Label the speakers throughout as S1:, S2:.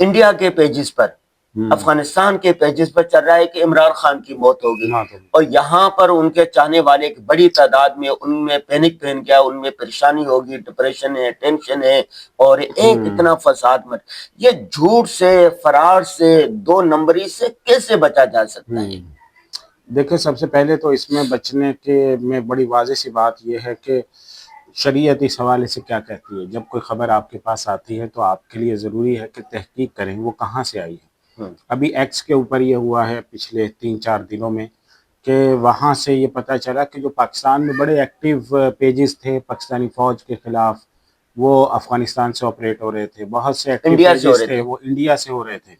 S1: India کے pages پر، افغانستان کے pages پر چل رہا ہے کہ عمران خان کی موت ہوگی، اور یہاں پر ان کے چاہنے والے ایک بڑی تعداد میں ان میں پینک پہن گیا، ان میں پریشانی ہوگی، ڈپریشن ہے، ٹینشن ہے، اور ایک اتنا فساد مت. یہ جھوٹ سے، فرار سے، دو نمبری سے کیسے بچا جا سکتا ہے؟
S2: دیکھیں، سب سے پہلے تو اس میں بچنے کے میں بڑی واضح سی بات یہ ہے کہ شریعت اس حوالے سے کیا کہتی ہے. جب کوئی خبر آپ کے پاس آتی ہے تو آپ کے لیے ضروری ہے کہ تحقیق کریں وہ کہاں سے آئی ہے. ابھی ایکس کے اوپر یہ ہوا ہے پچھلے 3-4 دنوں میں کہ وہاں سے یہ پتہ چلا کہ جو پاکستان میں بڑے ایکٹیو پیجز تھے پاکستانی فوج کے خلاف، وہ افغانستان سے آپریٹ ہو رہے تھے. بہت سے ایکٹیو پیجز تھے وہ انڈیا سے ہو رہے تھے.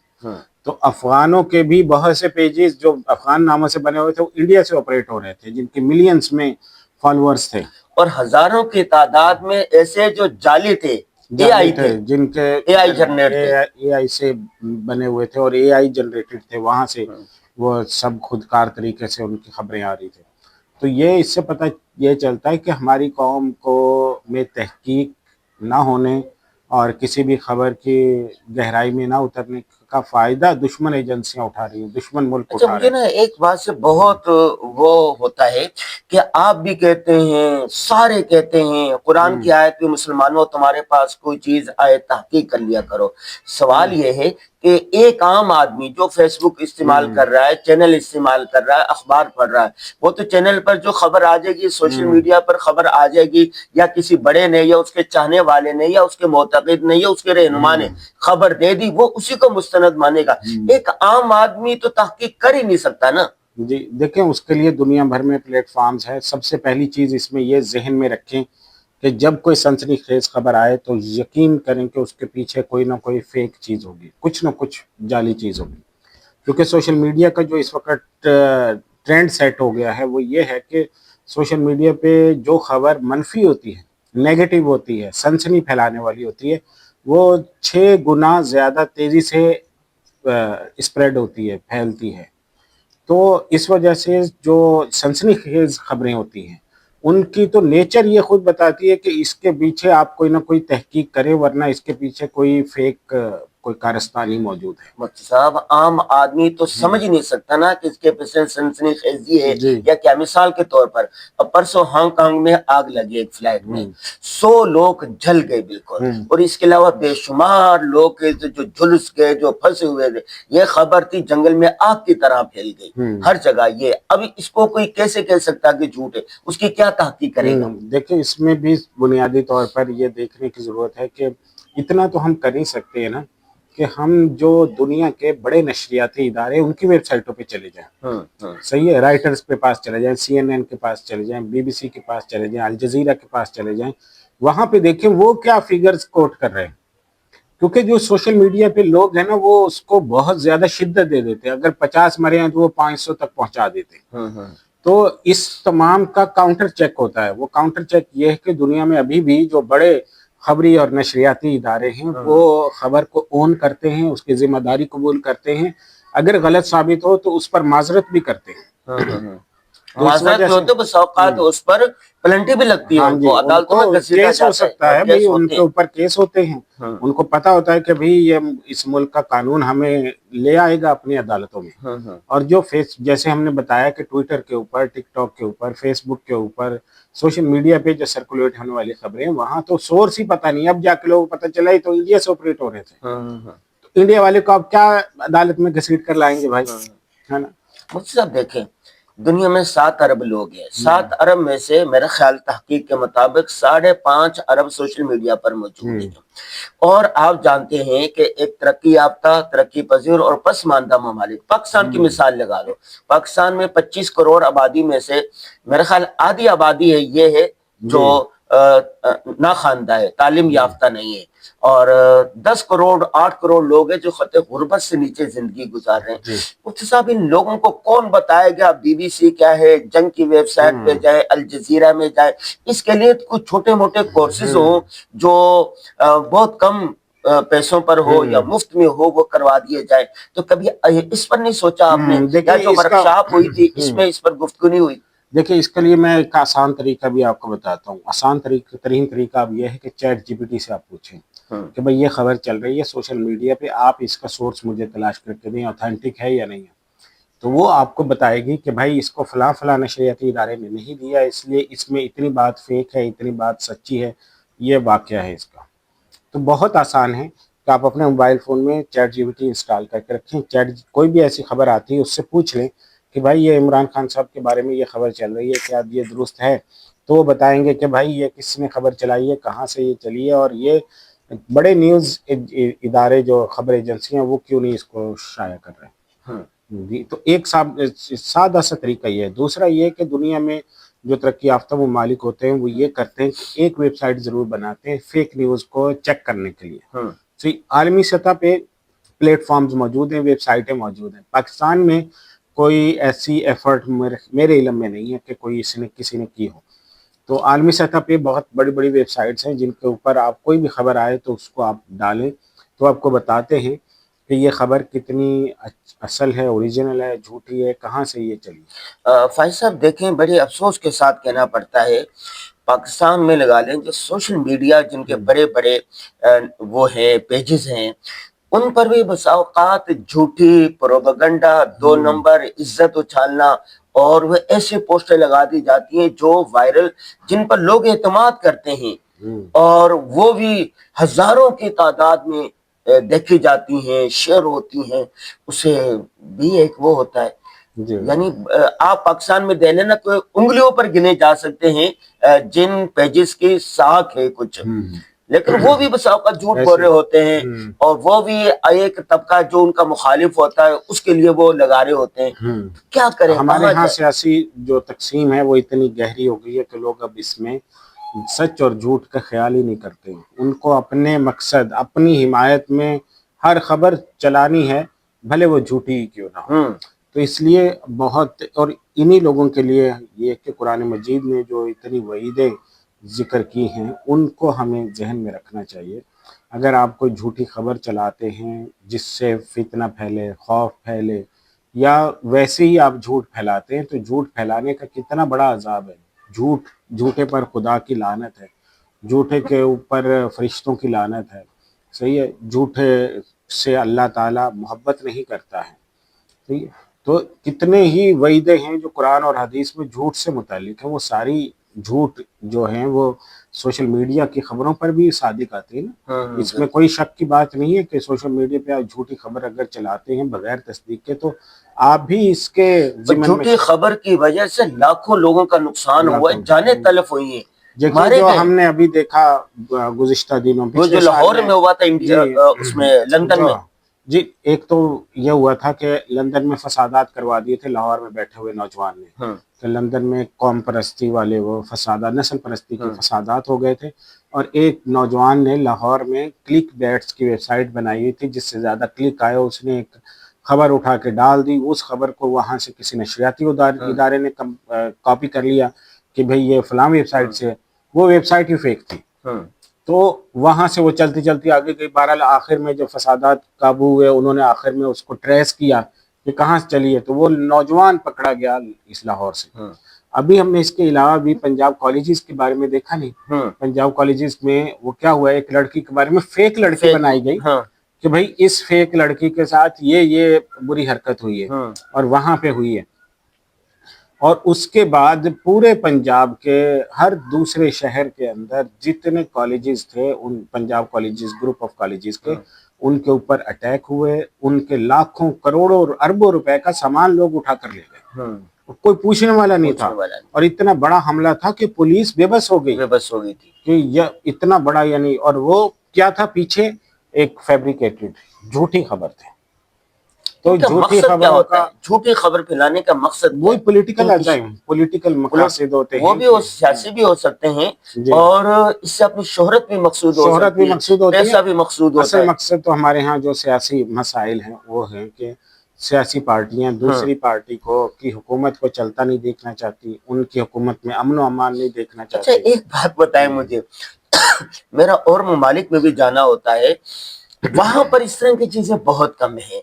S2: تو افغانوں کے بھی بہت سے پیجز جو افغان ناموں سے بنے ہوئے تھے وہ انڈیا سے آپریٹ ہو رہے تھے، جن کے ملینز میں فالورز تھے،
S1: اور ہزاروں کی تعداد میں ایسے جو جعلی تھے، اے آئی تھے،
S2: جن کے
S1: اے آئی جنریٹ تھے،
S2: اے آئی سے بنے ہوئے تھے اور اے آئی جنریٹڈ تھے. وہاں سے وہ سب خودکار طریقے سے ان کی خبریں آ رہی تھیں. تو یہ اس سے پتہ یہ چلتا ہے کہ ہماری قوم کو میں تحقیق نہ ہونے اور کسی بھی خبر کی گہرائی میں نہ اترنے کا فائدہ دشمن ایجنسیاں اٹھا رہی ہیں، دشمن ملک
S1: اچھا،
S2: اٹھا رہے
S1: مجھے نا ایک بات سے بہت وہ ہوتا ہے کہ آپ بھی کہتے ہیں، سارے کہتے ہیں، قرآن کی آیت میں مسلمانوں تمہارے پاس کوئی چیز آئے تحقیق کر لیا کرو. سوال یہ ہے کہ ایک عام آدمی جو فیس بک استعمال کر رہا ہے، چینل استعمال کر رہا ہے، اخبار پڑھ رہا ہے، وہ تو چینل پر جو خبر آ جائے گی، سوشل میڈیا پر خبر آ جائے گی، یا کسی بڑے نے یا اس کے چاہنے والے نے یا اس کے معتقد نے یا اس کے رہنما نے خبر دے دی، وہ اسی کو مستند مانے گا. ایک عام آدمی تو تحقیق کر ہی نہیں سکتا نا.
S2: جی دیکھیں، اس کے لیے دنیا بھر میں پلیٹ فارمز ہیں. سب سے پہلی چیز اس میں یہ ذہن میں رکھیں کہ جب کوئی سنسنی خیز خبر آئے تو یقین کریں کہ اس کے پیچھے کوئی نہ کوئی فیک چیز ہوگی، کچھ نہ کچھ جعلی چیز ہوگی. کیونکہ سوشل میڈیا کا جو اس وقت ٹرینڈ سیٹ ہو گیا ہے وہ یہ ہے کہ سوشل میڈیا پہ جو خبر منفی ہوتی ہے، نیگیٹو ہوتی ہے، سنسنی پھیلانے والی ہوتی ہے، وہ 6 گنا زیادہ تیزی سے اسپریڈ ہوتی ہے، پھیلتی ہے. تو اس وجہ سے جو سنسنی خیز خبریں ہوتی ہیں ان کی تو نیچر یہ خود بتاتی ہے کہ اس کے پیچھے آپ کوئی نہ کوئی تحقیق کریں، ورنہ اس کے پیچھے کوئی فیک کوئی کارستانی موجود ہے.
S1: مفتی صاحب، عام آدمی تو سمجھ ہی نہیں سکتا نا کہ اس کے پیچھے سنسنی خیزی ہے یا کیا. مثال کے طور پر اب پرسوں ہانگ کانگ میں آگ لگی ایک فلائٹ میں، 100 لوگ جل گئے بالکل، اور اس کے علاوہ بے شمار لوگ جو جھلس گئے، جو پھنسے ہوئے تھے. یہ خبر تھی جنگل میں آگ کی طرح پھیل گئی ہر جگہ. یہ ابھی اس کو کوئی کیسے کہہ سکتا کہ جھوٹ ہے؟ اس کی کیا تحقیق کرے گا؟
S2: دیکھیں، اس میں بھی بنیادی طور پر یہ دیکھنے کی ضرورت ہے کہ اتنا تو ہم کر ہی سکتے ہیں نا کہ ہم جو دنیا کے بڑے نشریاتی ادارے ان کی ویب سائٹوں پہ چلے جائیں. صحیح ہے، رائٹرز کے پاس چلے جائیں، CNN کے پاس چلے جائیں، BBC کے پاس چلے جائیں، الجزیرہ کے پاس چلے جائیں. وہاں پہ دیکھیں وہ کیا فیگرز کوٹ کر رہے ہیں. کیونکہ جو سوشل میڈیا پہ لوگ ہیں نا وہ اس کو بہت زیادہ شدت دے دیتے ہیں. اگر 50 مرے ہیں تو وہ 500 تک پہنچا دیتے ہیں. تو اس تمام کا کاؤنٹر چیک ہوتا ہے. وہ کاؤنٹر چیک یہ ہے کہ دنیا میں ابھی بھی جو بڑے خبری اور نشریاتی ادارے ہیں وہ خبر کو اون کرتے ہیں، اس کی ذمہ داری قبول کرتے ہیں. اگر غلط ثابت ہو تو اس پر معذرت بھی کرتے ہیں.
S1: معذرت جو ہوتے بس اوقات اس پر پلنٹی بھی لگتی ہے، ان کو عدالتوں میں گھسیٹا
S2: کیس ہو سکتا ہے. بھئی ان کے اوپر کیس ہوتے ہیں، ان کو پتا ہوتا ہے کہ بھئی یہ اس ملک کا قانون ہمیں لے آئے گا اپنی عدالتوں میں. اور جو جیسے ہم نے بتایا کہ ٹویٹر کے اوپر، ٹک ٹاک کے اوپر، فیس بک کے اوپر، سوشل میڈیا پہ جو سرکولیٹ ہونے والی خبریں وہاں تو سورس ہی پتہ نہیں. اب جا کے لوگوں کو پتہ چلا تو انڈیا سے آپریٹ ہو رہے تھے. تو انڈیا والے کو اب کیا عدالت میں گھسیٹ کر لائیں گے بھائی، ہے نا؟
S1: مجھ سے دیکھیں، دنیا میں 7 ارب لوگ ہیں. 7 ارب میں سے میرا خیال تحقیق کے مطابق 5.5 ارب سوشل میڈیا پر موجود ہیں. اور آپ جانتے ہیں کہ ایک ترقی یافتہ، ترقی پذیر اور پسماندہ ممالک، پاکستان کی مثال لگا لو. پاکستان میں 25 کروڑ آبادی میں سے میرا خیال آدھی آبادی ہے یہ ہے جو ناخواندہ ہے، تعلیم یافتہ نہیں ہے، اور 10 کروڑ 8 کروڑ لوگ ہیں جو خط غربت سے نیچے زندگی گزار رہے ہیں. مفتی صاحب، ان لوگوں کو کون بتائے گا BBC کیا ہے، جنگ کی ویب سائٹ پہ جائے، الجزیرہ میں جائے؟ اس کے لیے کچھ چھوٹے موٹے کورسز ہوں جو بہت کم پیسوں پر ہو یا مفت میں ہو، وہ کروا دیے جائے. تو کبھی اس پر نہیں سوچا آپ نے؟ یا جو ورکشاپ ہوئی تھی اس میں اس پر گفتگو نہیں ہوئی؟
S2: دیکھیں، اس کے لیے میں ایک آسان طریقہ بھی آپ کو بتاتا ہوں. آسان ترین طریقہ اب یہ ہے کہ چیٹ GPT سے آپ پوچھیں کہ بھئی یہ خبر چل رہی ہے سوشل میڈیا پہ، آپ اس کا سورس مجھے تلاش کر کے دیں، اوتھینٹک ہے یا نہیں ہے، تو وہ آپ کو بتائے گی کہ بھائی اس کو فلاں فلاں نشریاتی ادارے نے نہیں دیا، اس لیے اس میں اتنی بات فیک ہے، اتنی بات سچی ہے، یہ واقعہ ہے اس کا۔ تو بہت آسان ہے کہ آپ اپنے موبائل فون میں ChatGPT install کر کے رکھیں، کوئی بھی ایسی خبر آتی ہے اس سے پوچھ لیں کہ بھائی یہ عمران خان صاحب کے بارے میں یہ خبر چل رہی ہے، کیا یہ درست ہے؟ تو وہ بتائیں گے کہ بھائی یہ کس نے خبر چلائی ہے، کہاں سے یہ چلی ہے، اور یہ بڑے نیوز ادارے جو خبر ایجنسی ہیں وہ کیوں نہیں اس کو شائع کر رہے ہیں۔ جی، تو ایک سادہ سا طریقہ یہ ہے۔ دوسرا یہ کہ دنیا میں جو ترقی یافتہ ممالک ہوتے ہیں وہ یہ کرتے ہیں کہ ایک ویب سائٹ ضرور بناتے ہیں فیک نیوز کو چیک کرنے کے لیے۔ عالمی سطح پہ پلیٹ فارمز موجود ہیں، ویب سائٹیں موجود ہیں، پاکستان میں کوئی ایسی ایفرٹ میرے علم میں نہیں ہے کہ کوئی کسی نے کی ہو۔ تو عالمی سطح پہ بہت بڑی بڑی ویب سائٹس ہیں جن کے اوپر آپ کوئی بھی خبر آئے تو اس کو آپ ڈالیں تو آپ کو بتاتے ہیں کہ یہ خبر کتنی اصل ہے، اوریجنل ہے، جھوٹی ہے، کہاں سے یہ چلی۔
S1: فائز صاحب دیکھیں، بڑے افسوس کے ساتھ کہنا پڑتا ہے، پاکستان میں لگا لیں جو سوشل میڈیا جن کے بڑے بڑے وہ ہیں پیجز ہیں، ان پر بھی بسا اوقات جھوٹی پروپیگنڈا، دو نمبر، عزت اچھالنا، اور وہ ایسے پوسٹر لگا دی جاتی ہیں جو وائرل، جن پر لوگ اعتماد کرتے ہیں، اور وہ بھی ہزاروں کی تعداد میں دیکھی جاتی ہیں، شیئر ہوتی ہیں، اسے بھی ایک وہ ہوتا ہے، یعنی آپ پاکستان میں دینے نا کوئی انگلیوں پر گنے جا سکتے ہیں جن پیجز کی ساکھ ہے کچھ، لیکن وہ بھی بس اوقات جھوٹ بول رہے ہوتے ہیں، اور وہ بھی ایک طبقہ جو ان کا مخالف ہوتا ہے اس کے لیے وہ لگا رہے ہوتے ہیں۔ کیا کریں؟
S2: ہمارے ہاں سیاسی جو تقسیم ہے وہ اتنی گہری ہو گئی ہے کہ لوگ اب اس میں سچ اور جھوٹ کا خیال ہی نہیں کرتے، ان کو اپنے مقصد، اپنی حمایت میں ہر خبر چلانی ہے، بھلے وہ جھوٹی ہی کیوں نہ ہو۔ تو اس لیے بہت، اور انہی لوگوں کے لیے یہ کہ قرآن مجید نے جو اتنی وعیدیں ذکر کی ہیں ان کو ہمیں ذہن میں رکھنا چاہیے۔ اگر آپ کوئی جھوٹی خبر چلاتے ہیں جس سے فتنہ پھیلے، خوف پھیلے، یا ویسے ہی آپ جھوٹ پھیلاتے ہیں، تو جھوٹ پھیلانے کا کتنا بڑا عذاب ہے۔ جھوٹے پر خدا کی لعنت ہے، جھوٹے کے اوپر فرشتوں کی لعنت ہے، صحیح ہے، جھوٹے سے اللہ تعالیٰ محبت نہیں کرتا ہے، صحیح ہے۔ تو کتنے ہی وعیدے ہیں جو قرآن اور حدیث میں جھوٹ سے متعلق ہیں، وہ ساری جھوٹ جو ہیں وہ سوشل میڈیا کی خبروں پر بھی صادق آتے ہیں نا۔ اس میں کوئی شک کی بات نہیں ہے کہ سوشل میڈیا پہ آپ جھوٹی خبر اگر چلاتے ہیں بغیر تصدیق کے تو آپ بھی اس کے ضمن میں،
S1: جھوٹی خبر کی وجہ سے لاکھوں لوگوں کا نقصان ہوا ہے، جانیں تلف ہوئی ہیں، مارے
S2: جو
S1: گئے۔
S2: ہم نے ابھی دیکھا گزشتہ دنوں،
S1: وہ جو
S2: پچھلے سال
S1: لاہور میں ہوا تھا اس میں لندن میں،
S2: جی ایک تو یہ ہوا تھا کہ لندن میں فسادات کروا دیے تھے لاہور میں بیٹھے ہوئے نوجوان نے، کہ لندن میں قوم پرستی والے وہ فسادات، نسل پرستی کے فسادات ہو گئے تھے، اور ایک نوجوان نے لاہور میں کلک بیٹس کی ویب سائٹ بنائی ہوئی تھی، جس سے زیادہ کلک آئے اس نے ایک خبر اٹھا کے ڈال دی، اس خبر کو وہاں سے کسی نشریاتی ادارے نے کاپی کر لیا کہ بھئی یہ فلاں ویب سائٹ سے، وہ ویب سائٹ ہی فیک تھی، تو وہاں سے وہ چلتی چلتی آگے گئی۔ بہرحال آخر میں جب فسادات قابو ہوئے، انہوں نے آخر میں اس کو ٹریس کیا کہ کہاں سے چلی ہے، تو وہ نوجوان پکڑا گیا اس لاہور سے۔ ابھی ہم نے اس کے علاوہ بھی پنجاب کالجز کے بارے میں دیکھا نہیں، پنجاب کالجز میں وہ کیا ہوا ہے، ایک لڑکی کے بارے میں فیک لڑکی بنائی گئی کہ بھئی اس فیک لڑکی کے ساتھ یہ بری حرکت ہوئی ہے اور وہاں پہ ہوئی ہے، اور اس کے بعد پورے پنجاب کے ہر دوسرے شہر کے اندر جتنے کالجز تھے، ان Punjab colleges, group of colleges کے، ان کے اوپر اٹیک ہوئے، ان کے لاکھوں کروڑوں اربوں روپے کا سامان لوگ اٹھا کر لے گئے، کوئی پوچھنے والا نہیں تھا، اور اتنا بڑا حملہ تھا کہ پولیس بے بس ہو گئی تھی کہ یہ اتنا بڑا، یعنی، اور وہ کیا تھا پیچھے، ایک فیبریکیٹڈ جھوٹی خبر تھی۔ تو جھوٹی خبروں کا،
S1: جھوٹی خبر پھیلانے کا مقصد
S2: وہی پولیٹیکل مقاصد ہوتے ہیں،
S1: وہ بھی سیاسی بھی ہو سکتے ہیں، اور اس سے اپنی شہرت بھی مقصود ہو سکتی ہے، پیسہ بھی مقصود ہوتا ہے۔
S2: اصل مقصد تو ہمارے ہاں جو سیاسی مسائل ہیں وہ ہیں کہ سیاسی پارٹیاں دوسری پارٹی کی حکومت کو چلتا نہیں دیکھنا چاہتی، ان کی حکومت میں امن و امان نہیں دیکھنا چاہتی۔
S1: اچھا ایک بات بتائیں مجھے، میرا اور ممالک میں بھی جانا ہوتا ہے، وہاں پر اس طرح کی چیزیں بہت کم ہیں.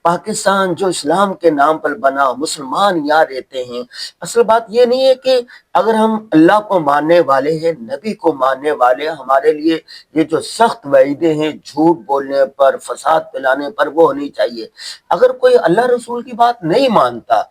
S1: پاکستان جو اسلام کے نام پر بنا، مسلمان یہاں رہتے ہیں. اصل بات یہ نہیں ہے کہ اگر ہم اللہ کو ماننے والے ہیں، نبی کو ماننے والے، ہمارے لیے یہ جو سخت وعیدیں ہیں جھوٹ بولنے پر، فساد پھیلانے پر، وہ ہونی چاہیے. اگر کوئی اللہ رسول کی بات نہیں مانتا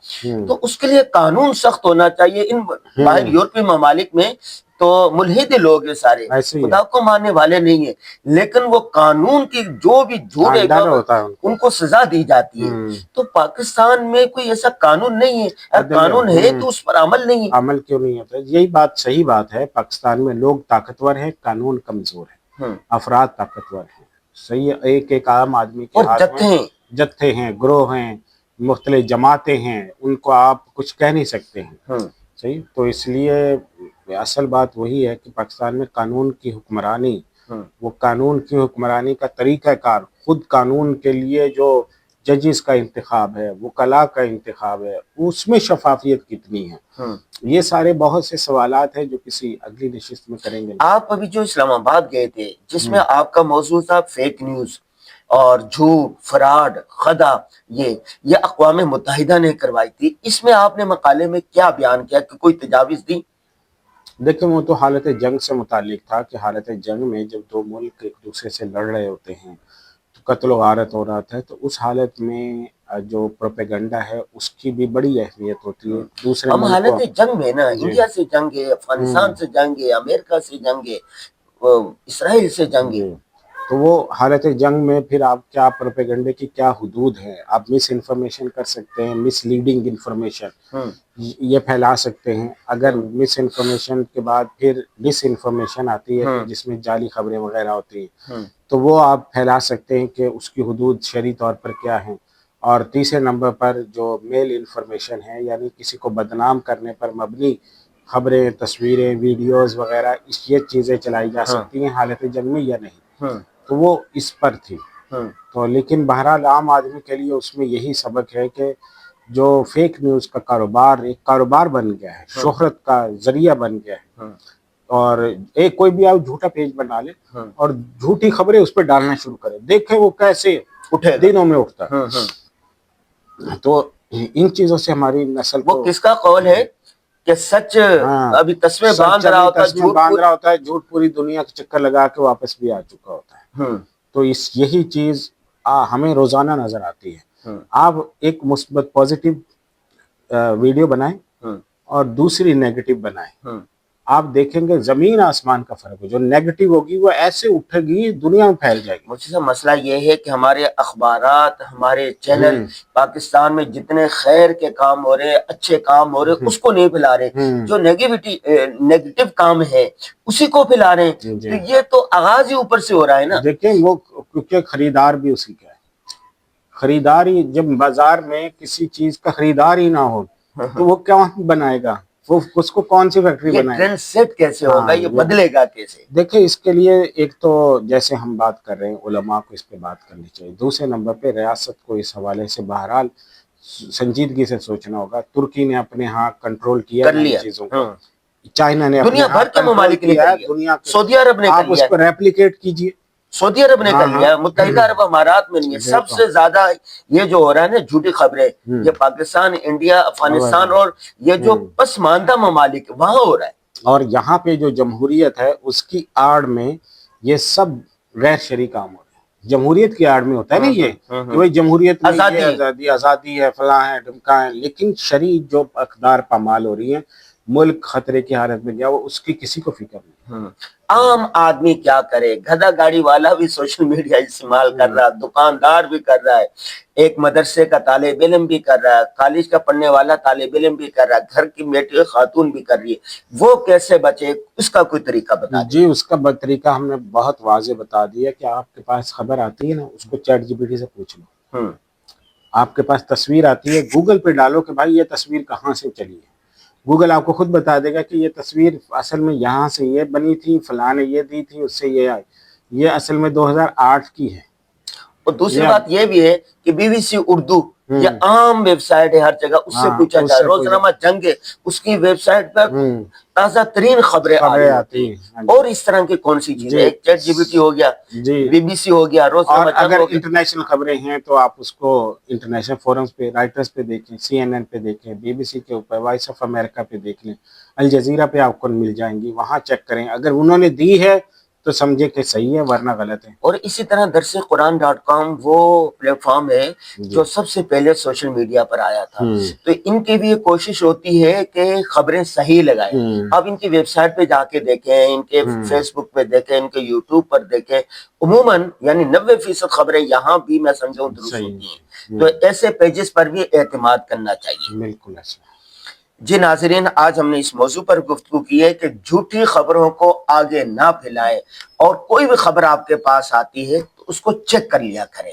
S1: تو اس کے لیے قانون سخت ہونا چاہیے. ان باہر یورپی ممالک میں تو ملحد لوگ ہیں سارے،
S2: ایسے ہی ہے.
S1: خدا کو ماننے والے نہیں ہیں، لیکن وہ قانون کی جو بھی جھوٹے
S2: ڈر ہوتا ہے
S1: ان کو سزا دی جاتی ہے. تو پاکستان میں کوئی ایسا قانون نہیں ہے. اگر قانون ہے تو اس پر عمل نہیں ہے.
S2: عمل کیوں نہیں ہوتا؟ یہی بات صحیح بات ہے. پاکستان میں لوگ طاقتور ہیں، قانون کمزور ہے، افراد طاقتور ہیں. صحیح ہے، ایک عام آدمی کے
S1: اور
S2: ہاتھ میں جتھے ہیں، گروہ ہیں، مختلف جماعتیں ہیں، ان کو آپ کچھ کہہ نہیں سکتے ہیں. صحیح. تو اس لیے اصل بات وہی ہے کہ پاکستان میں قانون کی حکمرانی، وہ قانون کی حکمرانی کا طریقہ کار، خود قانون کے لیے جو ججز کا انتخاب ہے، وکلاء کا انتخاب ہے، اس میں شفافیت کتنی ہے. یہ سارے بہت سے سوالات ہیں جو کسی اگلی نشست میں کریں گے.
S1: آپ ابھی جو اسلام آباد گئے تھے، جس میں آپ کا موضوع تھا فیک نیوز اور جھوٹ، فراڈ، خدا، یہ اقوام متحدہ نے کروائی تھی. اس میں آپ نے مقالے میں کیا بیان کیا کہ کوئی تجاویز دی؟
S2: دیکھیں وہ تو حالت جنگ سے متعلق تھا کہ حالت جنگ میں جب دو ملک ایک دوسرے سے لڑ رہے ہوتے ہیں تو قتل و غارت ہو رہا تھا، تو اس حالت میں جو پروپیگنڈا ہے اس کی بھی بڑی اہمیت ہوتی ہے. دوسرے
S1: ہم
S2: ملک
S1: حالت
S2: کو
S1: جنگ میں نا، انڈیا سے جنگ ہے، افغانستان سے جنگ ہے، امریکہ سے جنگ ہے، اسرائیل سے جنگ ہے.
S2: تو وہ حالت جنگ میں پھر آپ کیا پروپیگنڈے کی کیا حدود ہے؟ آپ مس انفارمیشن کر سکتے ہیں، مس لیڈنگ انفارمیشن یہ پھیلا سکتے ہیں. اگر مس انفارمیشن کے بعد پھر ڈس انفارمیشن آتی ہے کہ جس میں جعلی خبریں وغیرہ ہوتی ہیں، تو وہ آپ پھیلا سکتے ہیں کہ اس کی حدود شرعی طور پر کیا ہیں. اور تیسرے نمبر پر جو میل انفارمیشن ہے، یعنی کسی کو بدنام کرنے پر مبنی خبریں، تصویریں، ویڈیوز وغیرہ، یہ چیزیں چلائی جا سکتی ہیں حالت جنگ میں یا نہیں. تو وہ اس پر تھی. تو لیکن بہرحال عام آدمی کے لیے اس میں یہی سبق ہے کہ جو فیک نیوز کا کاروبار ایک کاروبار بن گیا ہے، شہرت کا ذریعہ بن گیا ہے، اور ایک کوئی بھی آپ جھوٹا پیج بنا لے اور جھوٹی خبریں اس پہ ڈالنا شروع کرے، دیکھیں وہ کیسے دنوں میں اٹھتا ہے. تو ان چیزوں سے ہماری نسل
S1: وہ کس کا قول ہے کہ سچ ابھی تسمے باندھ رہا ہوتا ہے،
S2: جھوٹ پوری دنیا کا چکر لگا کے واپس بھی آ چکا ہوتا ہے. تو یہی چیز ہمیں روزانہ نظر آتی ہے. آپ ایک مثبت پازیٹیو ویڈیو بنائیں اور دوسری نیگیٹو بنائیں، آپ دیکھیں گے زمین آسمان کا فرق ہے. جو نیگیٹو ہوگی وہ ایسے اٹھے گی، دنیا میں پھیل جائے گی.
S1: مجھے مسئلہ یہ ہے کہ ہمارے اخبارات، ہمارے چینل پاکستان میں جتنے خیر کے کام ہو رہے، اچھے کام ہو رہے، اس کو نہیں پھیلا رہے. جو نیگیٹو کام ہے اسی کو پھیلا رہے ہیں. تو یہ تو آغاز ہی اوپر سے ہو رہا ہے نا.
S2: دیکھیں وہ کیونکہ خریدار بھی اسی کا ہے. خریدار ہی جب بازار میں کسی چیز کا خریدار ہی نہ ہو تو وہ کیا بنائے گا؟ وہ اس کو کون سی فیکٹری بنائے گا؟
S1: ٹرینڈ سیٹ کیسے ہوگا؟ یہ بدلے گا کیسے؟
S2: دیکھیں اس کے لیے ایک تو جیسے ہم بات کر رہے ہیں، علماء کو اس پہ بات کرنی چاہیے. دوسرے نمبر پہ ریاست کو اس حوالے سے بہرحال سنجیدگی سے سوچنا ہوگا. ترکی نے اپنے ہاں کنٹرول کیا ان چیزوں کو، چائنا نے
S1: دنیا بھر کے ممالک نے کیا،
S2: دنیا
S1: سعودی عرب نے
S2: آپ اس کو ریپلیکیٹ کیجئے.
S1: سعودی عرب نے کر لیا، متحدہ عرب امارات میں نہیں ہے. سب سے زیادہ یہ جو ہو رہا ہے نا جھوٹی خبریں، یہ پاکستان، انڈیا، افغانستان اور یہ جو پسماندہ ممالک وہاں ہو رہا ہے.
S2: اور یہاں پہ جو جمہوریت ہے اس کی آڑ میں یہ سب غیر شرعی کام ہو رہے ہیں. جمہوریت کی آڑ میں ہوتا ہے نا یہ کہ وہی جمہوریت میں یہ آزادی ہے، فلاں ہے، ڈھمکا ہے، لیکن شرعی جو اقدار پامال ہو رہی ہیں، ملک خطرے کی حالت میں گیا، وہ اس کی کسی کو فکر نہیں.
S1: عام آدمی کیا کرے؟ گدھا گاڑی والا بھی سوشل میڈیا استعمال کر رہا، دکاندار بھی کر رہا ہے، ایک مدرسے کا طالب علم بھی کر رہا ہے، کالج کا پڑھنے والا طالب علم بھی کر رہا ہے، گھر کی بیٹی خاتون بھی کر رہی ہے. وہ کیسے بچے؟ اس کا کوئی طریقہ بتا دیں.
S2: جی اس کا طریقہ ہم نے بہت واضح بتا دیا کہ آپ کے پاس خبر آتی ہے نا، اس کو چیٹ جی پی ٹی سے پوچھ لو. آپ کے پاس تصویر آتی ہے، گوگل پہ ڈالو کہ بھائی یہ تصویر کہاں سے چلی ہے. گوگل آپ کو خود بتا دے گا کہ یہ تصویر اصل میں یہاں سے یہ بنی تھی، فلاں نے یہ دی تھی، اس سے یہ آئی، یہ اصل میں 2008 کی ہے.
S1: اور دوسری بات یہ بھی ہے کہ بی بی سی اردو یہ عام ویب سائٹ ہے ہر جگہ، اس سے
S2: ہاں،
S1: پوچھا
S2: اس
S1: جائے،
S2: سے
S1: روزنامہ جنگ ہے، اس کی ویب سائٹ پر
S2: ہوں،
S1: تازہ ترین خبریں آ رہی
S2: خبریں
S1: ہوتی
S2: آتی
S1: ہیں۔
S2: ہیں۔ ہاں جی
S1: اور اس طرح کی کون سی چیز ہے؟
S2: جی
S1: ایک چیٹ جی پی ٹی ہو گیا،
S2: جی۔
S1: بی بی سی ہو گیا،
S2: اور
S1: روزنامہ جنگ
S2: اگر
S1: ہو گیا۔
S2: انٹرنیشنل خبریں ہیں تو آپ اس کو انٹرنیشنل فورمز پہ، رائٹرز پہ دیکھیں، سی این این پہ دیکھیں، بی بی سی کے اوپر، وائس آف امریکہ پہ دیکھ لیں، الجزیرہ پہ آپ کو مل جائیں گی، وہاں چیک کریں، اگر انہوں نے دی ہے تو سمجھے کہ صحیح ہے ورنہ غلط ہے۔
S1: اور اسی طرح درس قرآن .com وہ پلیٹ فارم ہے جو سب سے پہلے سوشل میڈیا پر آیا تھا، تو ان کی بھی یہ کوشش ہوتی ہے کہ خبریں صحیح لگائیں۔ آپ ان کی ویب سائٹ پہ جا کے دیکھیں، ان کے فیس بک پہ دیکھیں، ان کے یوٹیوب پر دیکھیں، عموماً یعنی 90% خبریں یہاں بھی میں سمجھوں درست
S2: صحیح
S1: ہوتی ہیں، تو ایسے پیجز پر بھی اعتماد کرنا چاہیے۔
S2: بالکل ایسا۔
S1: جی ناظرین، آج ہم نے اس موضوع پر گفتگو کی ہے کہ جھوٹی خبروں کو آگے نہ پھیلائیں، اور کوئی بھی خبر آپ کے پاس آتی ہے تو اس کو چیک کر لیا کریں۔